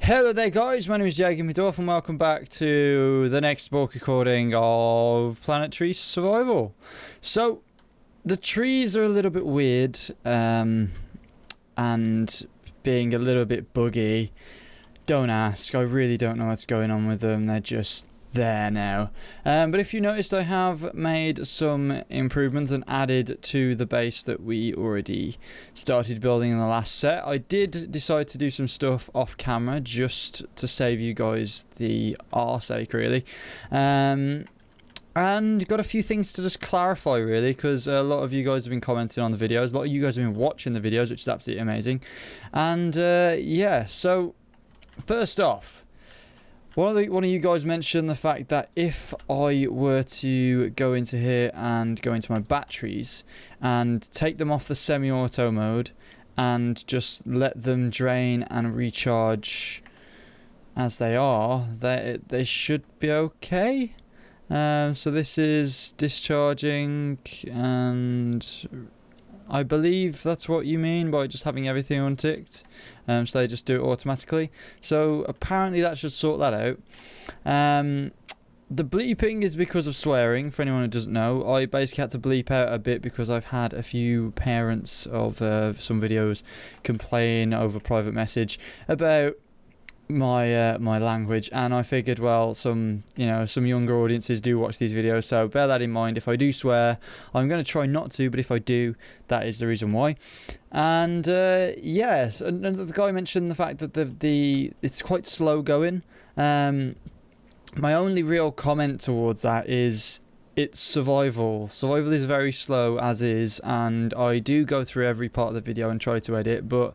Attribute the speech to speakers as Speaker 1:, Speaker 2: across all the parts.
Speaker 1: Hello there guys, my name is Jake and welcome back to the next bulk recording of Planetary Survival. So, the trees are a little bit weird, and being a little bit buggy. Don't ask, I really don't know what's going on with them, they're just there now. But if you noticed, I have made some improvements and added to the base that we already started building in the last set. I did decide to do some stuff off camera just to save you guys the arse-ache, really. And got a few things to just clarify, really, because a lot of you guys have been commenting on the videos, a lot of you guys have been watching the videos, which is absolutely amazing. And yeah, so first off, one of you guys mentioned the fact that if I were to go into here and go into my batteries and take them off the semi-auto mode and just let them drain and recharge as they are, they should be okay. So this is discharging, and I believe that's what you mean by just having everything unticked. So they just do it automatically. So apparently that should sort that out. The bleeping is because of swearing, for anyone who doesn't know. I basically had to bleep out a bit because I've had a few parents of some videos complain over private message about my language, and I figured, well, some younger audiences do watch these videos, so bear that in mind. If I do swear, I'm going to try not to, but if I do, that is the reason why. And yes, and the guy mentioned the fact that it's quite slow going. My only real comment towards that is it's survival. Survival is very slow as is, and I do go through every part of the video and try to edit, but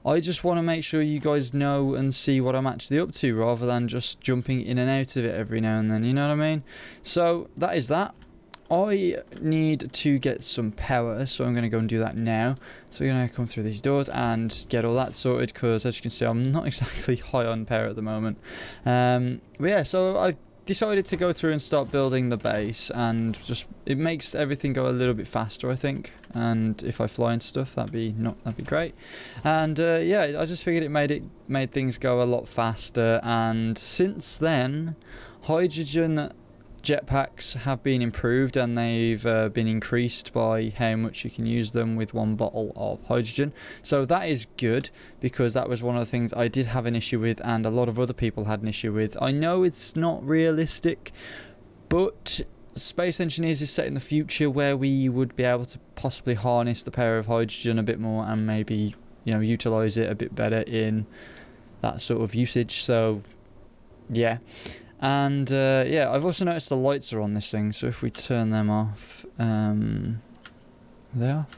Speaker 1: I just want to make sure you guys know and see what I'm actually up to, rather than just jumping in and out of it every now and then, you know what I mean? So that is that. I need to get some power, so I'm going to go and do that now. So we're going to come through these doors and get all that sorted, because as you can see, I'm not exactly high on power at the moment. But yeah, so I decided to go through and start building the base, and just it makes everything go a little bit faster, I think. And if I fly and stuff, that'd be great. And yeah, I just figured it made things go a lot faster. And since then, hydrogen jetpacks have been improved, and they've been increased by how much you can use them with one bottle of hydrogen. So that is good, because that was one of the things I did have an issue with, and a lot of other people had an issue with. I know it's not realistic, but Space Engineers is set in the future where we would be able to possibly harness the power of hydrogen a bit more, and maybe, utilize it a bit better in that sort of usage. So yeah. And yeah, I've also noticed the lights are on this thing, so if we turn them off, are they off?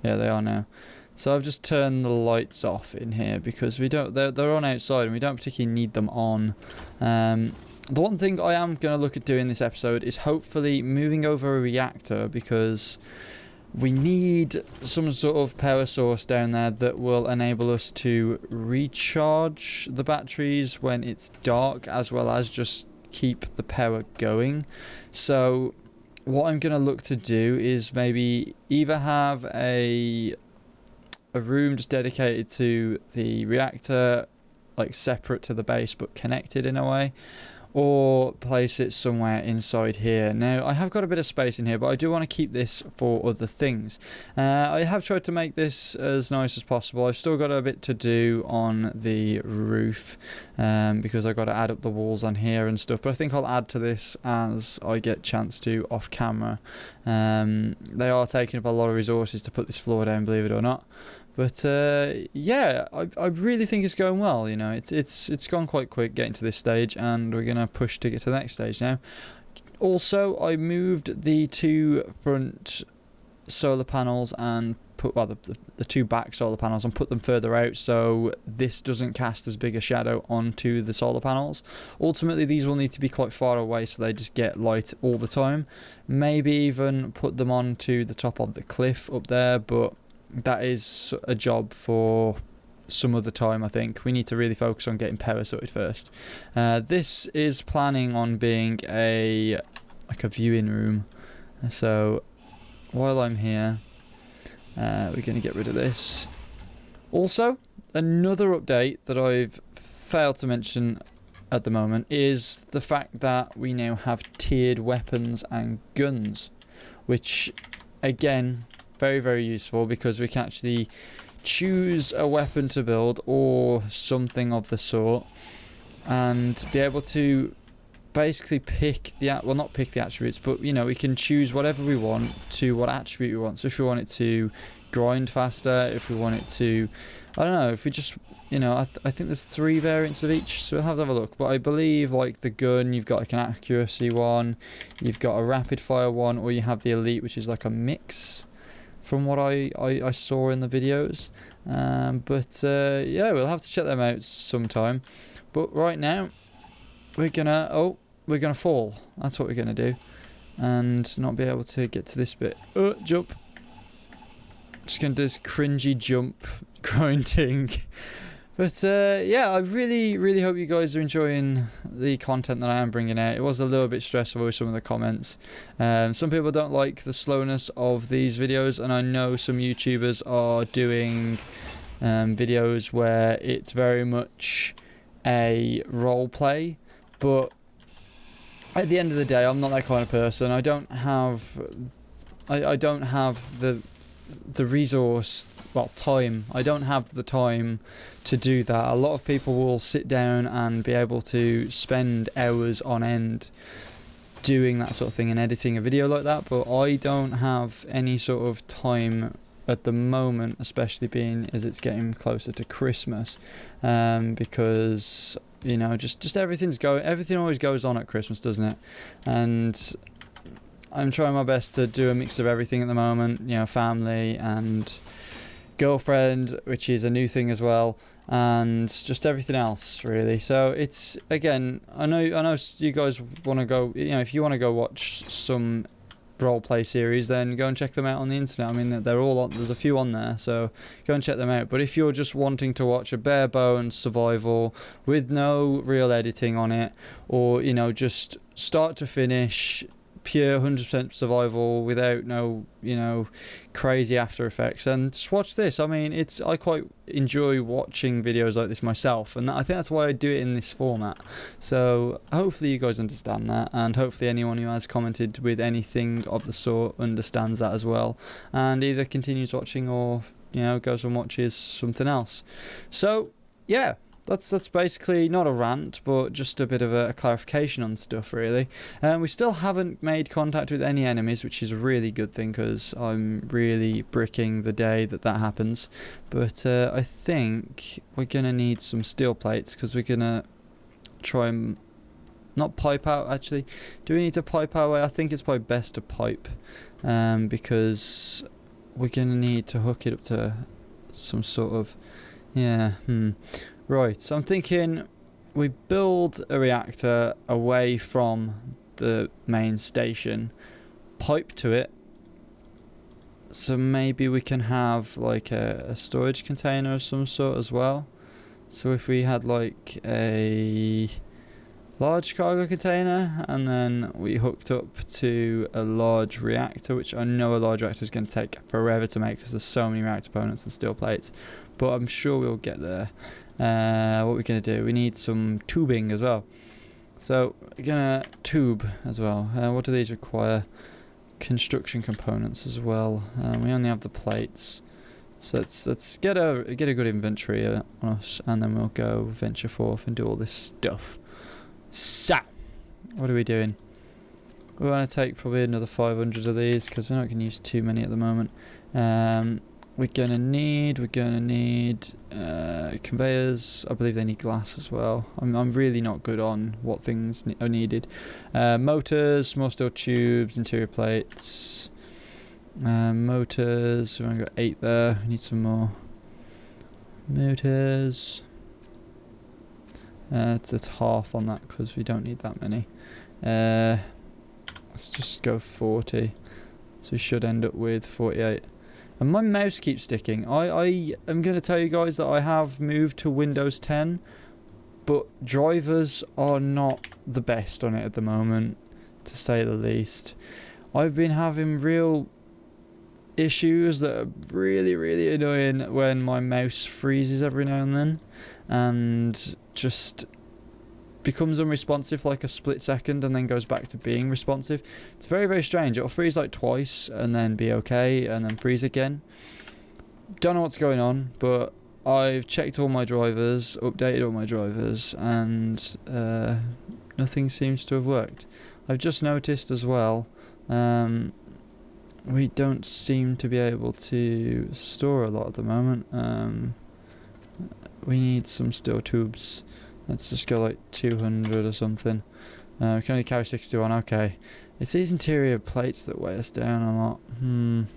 Speaker 1: Yeah, they are now. So I've just turned the lights off in here because they're on outside and we don't particularly need them on. The one thing I am going to look at doing this episode is hopefully moving over a reactor, because we need some sort of power source down there that will enable us to recharge the batteries when it's dark, as well as just keep the power going. So what I'm going to look to do is maybe either have a room just dedicated to the reactor, like separate to the base but connected in a way, or place it somewhere inside here. Now, I have got a bit of space in here, but I do want to keep this for other things. I have tried to make this as nice as possible. I've still got a bit to do on the roof, because I've got to add up the walls on here and stuff, but I think I'll add to this as I get chance to off camera. They are taking up a lot of resources to put this floor down, believe it or not. But yeah, I really think it's going well. It's gone quite quick getting to this stage, and we're gonna push to get to the next stage now. Also, I moved the two front solar panels and put the two back solar panels and put them further out, so this doesn't cast as big a shadow onto the solar panels. Ultimately, these will need to be quite far away so they just get light all the time. Maybe even put them onto the top of the cliff up there, but that is a job for some other time. I think we need to really focus on getting power sorted first. This is planning on being a viewing room, so while I'm here, we're going to get rid of this. Also, another update that I've failed to mention at the moment is the fact that we now have tiered weapons and guns, which again, very, very useful, because we can actually choose a weapon to build or something of the sort and be able to basically pick not pick the attributes, but we can choose whatever we want to what attribute we want. So if we want it to grind faster, if we want it to, I don't know, if we just, I think there's 3 variants of each, so we'll have to have a look. But I believe, like, the gun, you've got like an accuracy one, you've got a rapid fire one, or you have the elite, which is like a mix from what I saw in the videos. Yeah, we'll have to check them out sometime. But right now, we're gonna fall. That's what we're gonna do, and not be able to get to this bit. Jump. Just gonna do this cringy jump, grinding. But yeah, I really, really hope you guys are enjoying the content that I am bringing out. It was a little bit stressful with some of the comments. Some people don't like the slowness of these videos, and I know some YouTubers are doing videos where it's very much a role play. But at the end of the day, I'm not that kind of person. I don't have the resource, time. I don't have the time to do that. A lot of people will sit down and be able to spend hours on end doing that sort of thing and editing a video like that, but I don't have any sort of time at the moment, especially being as it's getting closer to Christmas, because just everything always goes on at Christmas, doesn't it? And I'm trying my best to do a mix of everything at the moment, family and girlfriend, which is a new thing as well, and just everything else really. So it's, again, I know you guys want to go, if you want to go watch some role play series, then go and check them out on the internet. I mean, they're all on, there's a few on there, so go and check them out. But if you're just wanting to watch a bare bones survival with no real editing on it, or just start to finish pure 100% survival without no crazy after effects, and just watch this. I mean, I quite enjoy watching videos like this myself, and I think that's why I do it in this format. So hopefully you guys understand that, and hopefully anyone who has commented with anything of the sort understands that as well, and either continues watching or goes and watches something else. So yeah, that's basically not a rant, but just a bit of a clarification on stuff, really. We still haven't made contact with any enemies, which is a really good thing, because I'm really bricking the day that happens. But I think we're going to need some steel plates, because we're going to try and not pipe out, actually. Do we need to pipe our way? I think it's probably best to pipe, because we're going to need to hook it up to some sort of... Right, so I'm thinking we build a reactor away from the main station, pipe to it, so maybe we can have like a storage container of some sort as well. So if we had like a large cargo container, and then we hooked up to a large reactor, which I know a large reactor is going to take forever to make because there's so many reactor components and steel plates, but I'm sure we'll get there. What we're going to do, we need some tubing as well. So we're going to tube as well. What do these require? Construction components as well. We only have the plates. So let's get a good inventory on us, and then we'll go venture forth and do all this stuff. So, what are we doing? We want to take probably another 500 of these, because we're not going to use too many at the moment. We're gonna need conveyors. I believe they need glass as well. I'm really not good on what things are needed. Motors, small steel tubes, interior plates. Motors, we've only got 8 there. We need some more motors. It's half on that because we don't need that many. Let's just go 40. So we should end up with 48. And my mouse keeps sticking. I am going to tell you guys that I have moved to Windows 10, but drivers are not the best on it at the moment, to say the least. I've been having real issues that are really, really annoying when my mouse freezes every now and then. and just becomes unresponsive for like a split second and then goes back to being responsive. It's very, very strange. It'll freeze like twice and then be okay and then freeze again. Don't know what's going on, but I've checked all my drivers, updated all my drivers, and nothing seems to have worked. I've just noticed as well, we don't seem to be able to store a lot at the moment. We need some steel tubes. Let's just go like 200 or something. We can only carry 61, okay. It's these interior plates that weigh us down a lot. Can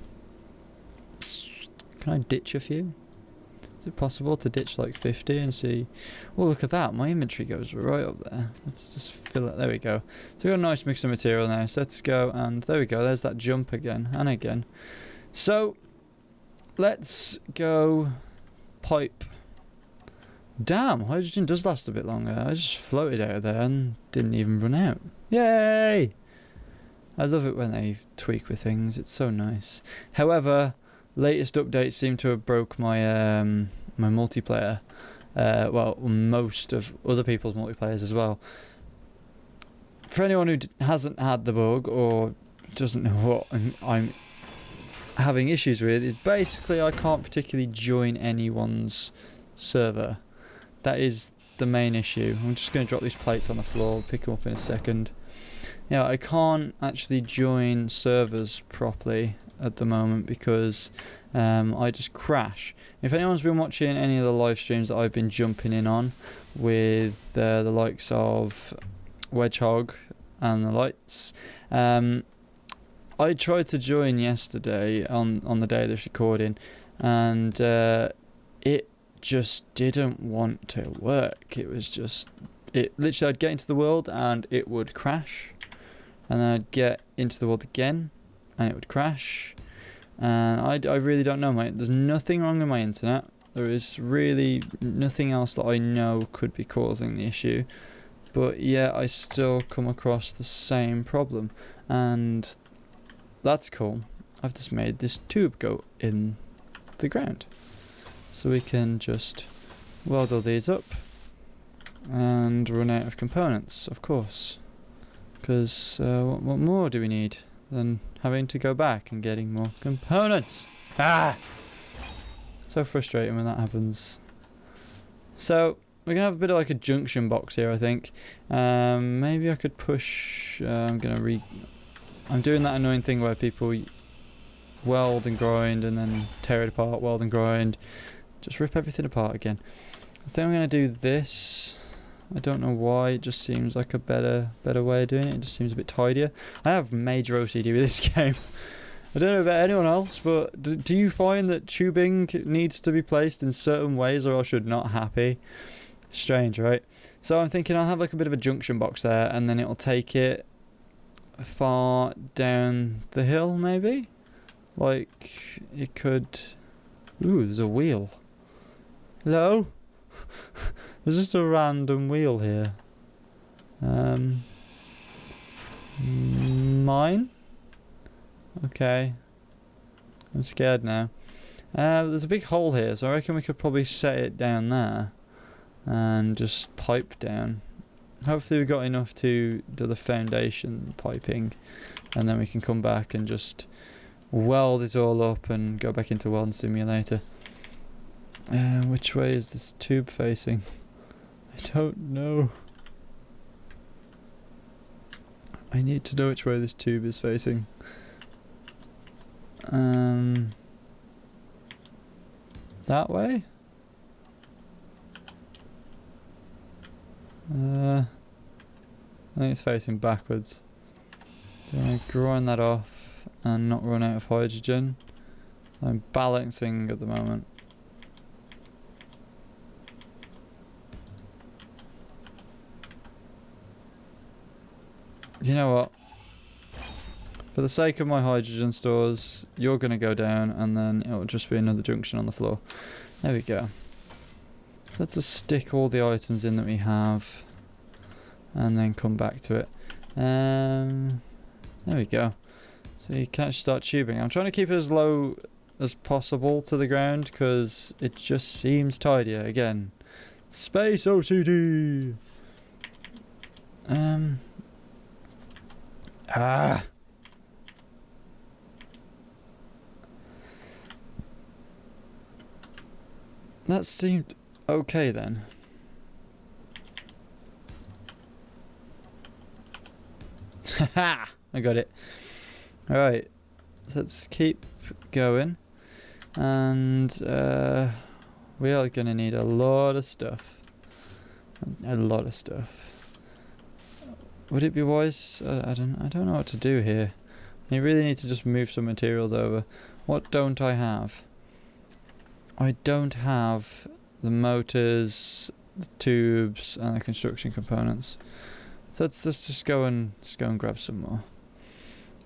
Speaker 1: I ditch a few? Is it possible to ditch like 50 and see? Oh, look at that. My inventory goes right up there. Let's just fill it. There we go. So we've got a nice mix of material now. So let's go, and there we go. There's that jump again and again. So let's go pipe. Damn, hydrogen does last a bit longer. I just floated out of there and didn't even run out. Yay! I love it when they tweak with things. It's so nice. However, latest updates seem to have broke my my multiplayer. Well, most of other people's multiplayers as well. For anyone who hasn't had the bug or doesn't know what I'm having issues with, is basically I can't particularly join anyone's server. That is the main issue. I'm just going to drop these plates on the floor, pick them up in a second. Yeah, I can't actually join servers properly at the moment because I just crash. If anyone's been watching any of the live streams that I've been jumping in on with the likes of Wedgehog and the lights, I tried to join yesterday on the day of this recording, and it just didn't want to work. It was just, it literally, I'd get into the world and it would crash, and then I'd get into the world again and it would crash, and I really don't know, mate. There's nothing wrong with my internet. There is really nothing else that I know could be causing the issue, but yeah, I still come across the same problem, and that's cool. I've just made this tube go in the ground, so we can just weld all these up and run out of components, of course. Because what more do we need than having to go back and getting more components? Ah! So frustrating when that happens. So we're gonna have a bit of like a junction box here, I think. Maybe I could push. I'm doing that annoying thing where people weld and grind and then tear it apart, weld and grind, just rip everything apart again. I think I'm gonna do this. I don't know why, it just seems like a better way of doing it. It just seems a bit tidier. I have major OCD with this game. I don't know about anyone else, but do you find that tubing needs to be placed in certain ways or else you're not happy? Strange, right? So I'm thinking I'll have like a bit of a junction box there, and then it'll take it far down the hill, maybe? Like, it could... Ooh, there's a wheel. Hello? There's just a random wheel here. Mine? Okay. I'm scared now. There's a big hole here, so I reckon we could probably set it down there and just pipe down. Hopefully we've got enough to do the foundation piping, and then we can come back and just weld it all up and go back into Welding Simulator. Which way is this tube facing? I don't know. I need to know which way this tube is facing. That way? I think it's facing backwards. Do I grind that off and not run out of hydrogen? I'm balancing at the moment. You know what? For the sake of my hydrogen stores, you're going to go down, and then it'll just be another junction on the floor. There we go. So let's just stick all the items in that we have, and then come back to it. There we go. So you can actually start tubing. I'm trying to keep it as low as possible to the ground, because it just seems tidier. Again, Space OCD. That seemed okay then. Haha! I got it. Alright, so let's keep going. And we are going to need a lot of stuff. A lot of stuff. Would it be wise? I don't know what to do here. You really need to just move some materials over. What don't I have? I don't have the motors, the tubes, and the construction components. So let's just go and grab some more,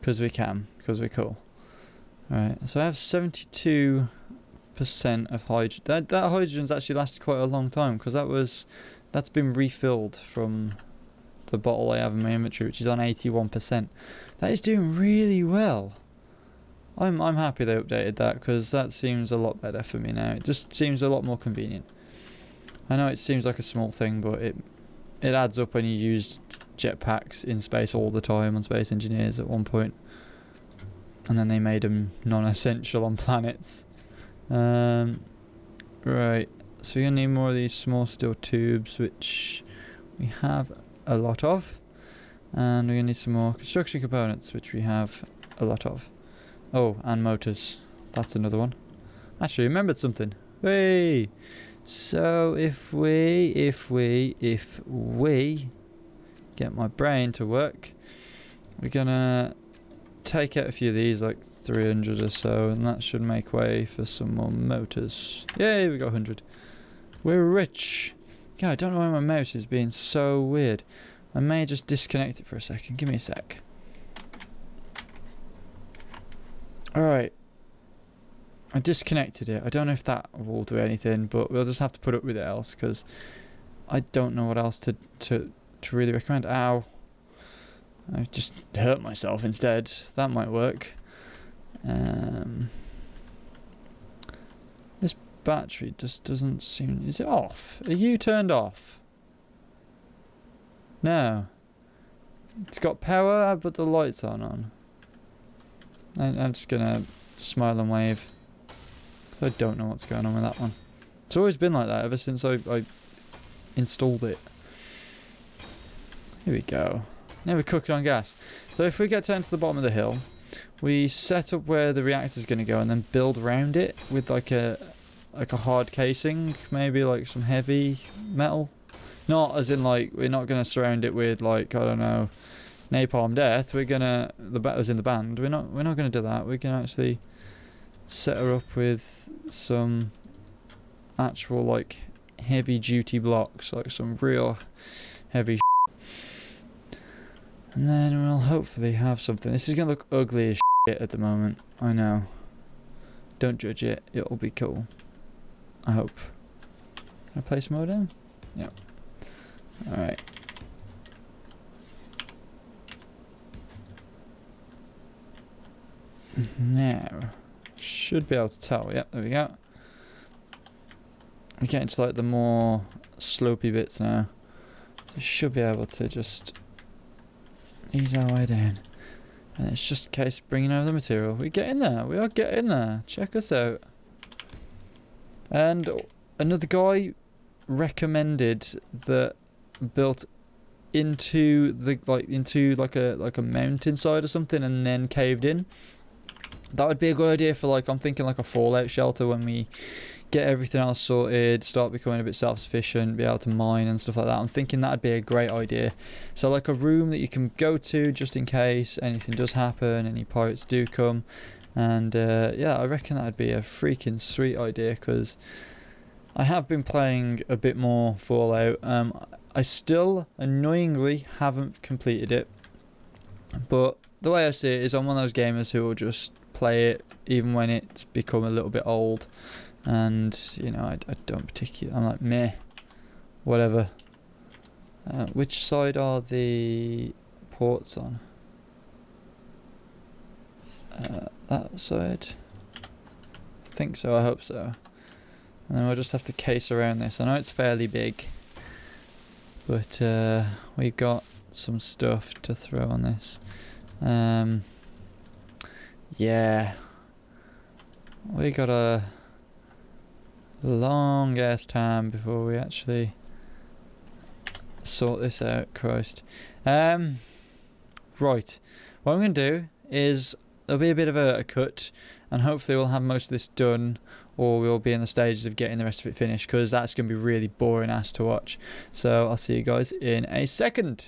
Speaker 1: because we can, because we're cool. Right. So I have 72% of hydrogen. That hydrogen's actually lasted quite a long time, because that's been refilled from the bottle I have in my inventory, which is on 81%. That is doing really well. I'm happy they updated that, because that seems a lot better for me now. It just seems a lot more convenient. I know it seems like a small thing, but it adds up when you use jetpacks in space all the time on Space Engineers at one point. And then they made them non-essential on planets. Right, so we're going to need more of these small steel tubes, which we have a lot of. And we're going to need some more construction components, which we have a lot of. Oh, and motors. That's another one. Actually, remembered something. Hey! So if we get my brain to work, we're gonna take out a few of these, like 300 or so, and that should make way for some more motors. Yay, we got 100. We're rich. God, I don't know why my mouse is being so weird. I may just disconnect it for a second. Give me a sec. Alright. I disconnected it. I don't know if that will do anything, but we'll just have to put up with it else, because I don't know what else to really recommend. Ow. I just hurt myself instead. That might work. This battery just doesn't seem... Is it off? Are you turned off? No. It's got power, but the lights aren't on. I'm just gonna smile and wave. I don't know what's going on with that one. It's always been like that ever since I installed it. Here we go. Now we're cooking on gas. So if we get down to the bottom of the hill, we set up where the reactor's going to go and then build around it with like a hard casing, maybe like some heavy metal. Not as in like, we're not going to surround it with like, I don't know, napalm death. We're gonna, as in the band, we're not gonna do that. We're gonna actually set her up with some actual like heavy duty blocks, like some real heavy and then we'll hopefully have something. This is gonna look ugly as shit at the moment, I know. Don't judge it, it'll be cool, I hope. Can I place more down? Yep. Alright. Now, should be able to tell. Yep, there we go. We're getting to like the more slopey bits now. So should be able to just ease our way down. And it's just a case of bringing over the material. We're getting there. We are getting there. Check us out. And another guy recommended that built into the like a mountainside or something and then caved in. That would be a good idea for like, I'm thinking like a fallout shelter when we get everything else sorted, start becoming a bit self-sufficient, be able to mine and stuff like that. I'm thinking that'd be a great idea. So like a room that you can go to just in case anything does happen, any pirates do come. And yeah, I reckon that'd be a freaking sweet idea, because I have been playing a bit more Fallout. I still annoyingly haven't completed it, but the way I see it is I'm one of those gamers who will just play it even when it's become a little bit old, and you know, I don't particularly, I'm like meh, whatever. Which side are the ports on? That side? I think so, I hope so. And then we'll just have to case around this. I know it's fairly big, but we've got some stuff to throw on this. Yeah, we got a long ass time before we actually sort this out. Christ. Right, what I'm going to do is there'll be a bit of a cut, and hopefully we'll have most of this done, or we'll be in the stages of getting the rest of it finished, because that's going to be really boring ass to watch. So I'll see you guys in a second.